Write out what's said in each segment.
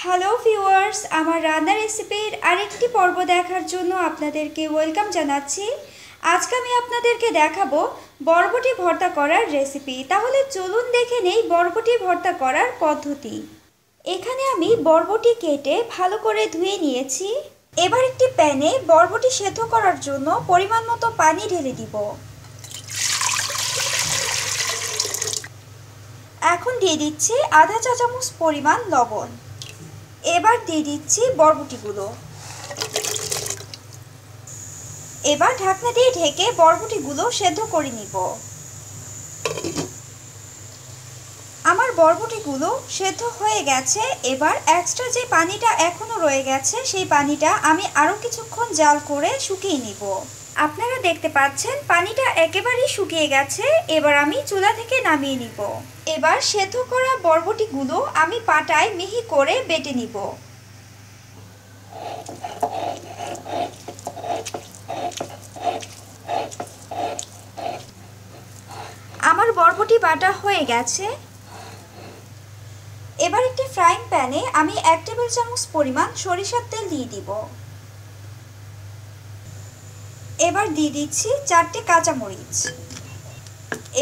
Hello viewers, আমার রান্না রেসিপির আরেকটি পর্ব দেখার জন্য আপনাদেরকে ওয়েলকাম জানাচ্ছি। আজকে আমি আপনাদেরকে দেখাবো বরবটি ভর্তা করার রেসিপি। তাহলে চলুন দেখে নেই বরবটি ভর্তা করার পদ্ধতি। এখানে আমি বরবটি কেটে ভালো করে ধুয়ে নিয়েছি। এবার একটি প্যানে বরবটি সেদ্ধ করার জন্য পরিমাণ মতো পানি ঢেলে দিব। এখন দিয়ে দিচ্ছি আধা চা চামচ পরিমাণ লবণ। এবার দিয়ে দিচ্ছি বরবটিগুলো। এবার ঢাকনা দিয়ে ঢেকে বরবটিগুলো সেদ্ধ করে নিব। আমার বরবটিগুলো সেদ্ধ হয়ে গেছে। এবার এক্সট্রা যে পানিটা এখনো রয়ে গেছে সেই পানিটা আমি আরো কিছুক্ষণ জাল করে শুকিয়ে নিব। আপনারা দেখতে পাচ্ছেন পানিটা একেবারেই শুকিয়ে গেছে। এবার আমি চুলা থেকে নামিয়ে নিব। এবার সেদ্ধ করা বরবটিগুলো আমি পাটায় মিহি করে বেটে নিব। আমার বরবটি বাটা হয়ে গেছে। এবার একটি ফ্রাইং প্যানে আমি 1 টেবিল চামচ পরিমাণ সরিষার তেল দিয়ে দিব। এবার দিয়ে দিচ্ছি 4টে কাঁচামরিচ।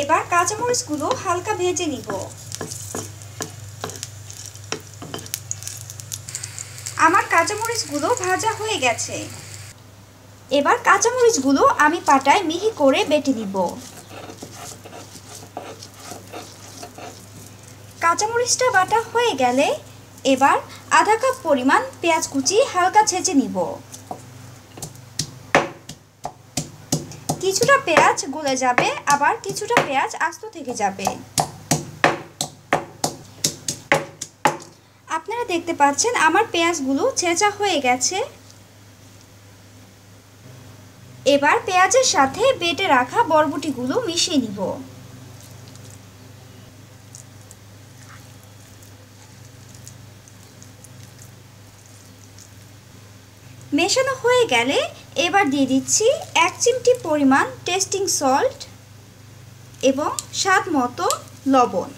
এবার কাঁচামরিচগুলো হালকা ভেজে নিব। আমার কাঁচামরিচগুলো ভাজা হয়ে গেছে। এবার কাঁচামরিচগুলো আমি পাটায় মিহি করে বেটে নিব। কাঁচামরিচটা বাটা হয়ে গেলে এবার আধা কাপ পরিমাণ পেঁয়াজ কুচি হালকা ছেঁচে নিব। কিছুটা পেঁয়াজ গলে যাবে, আবার কিছুটা পেঁয়াজ আস্ত থেকে যাবে। আপনারা দেখতে পাচ্ছেন আমার পেঁয়াজগুলো ছেঁচা হয়ে গেছে। এবার পেঁয়াজের সাথে বেটে রাখা বরবটিগুলো মিশিয়ে নিব। মেশানো হয়ে গেলে এবার দিয়ে দিচ্ছি 1 চিমটি পরিমাণ টেস্টিং সল্ট এবং স্বাদ মতো লবণ।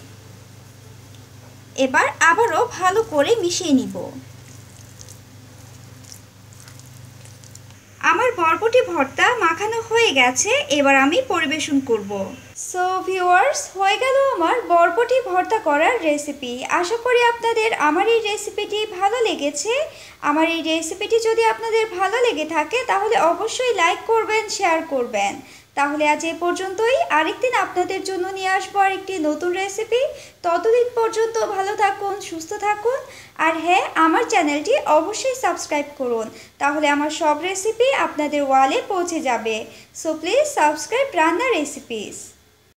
এবার আবারও ভালো করে মিশিয়ে নিব। আমার বরবটি ভর্তা মাখানো হয়ে গেছে। এবার আমি পরিবেশন করব। সো ভিউয়ার্স, হয়ে গেল আমার বরবটি ভর্তা করার রেসিপি। আশা করি আপনাদের আমার এই রেসিপিটি ভালো লেগেছে। আমার এই রেসিপিটি যদি আপনাদের ভালো লেগে থাকে তাহলে অবশ্যই লাইক করবেন, শেয়ার করবেন। তাহলে আজ এ পর্যন্তই। আরেকদিন আপনাদের জন্য নিয়ে আসবো আরেকটি নতুন রেসিপি। ততদিন পর্যন্ত ভালো থাকুন, সুস্থ থাকুন। আর হ্যাঁ, আমার চ্যানেলটি অবশ্যই সাবস্ক্রাইব করুন, তাহলে আমার সব রেসিপি আপনাদের ওয়ালে পৌঁছে যাবে। সো প্লিজ সাবস্ক্রাইব রান্না রেসিপিস।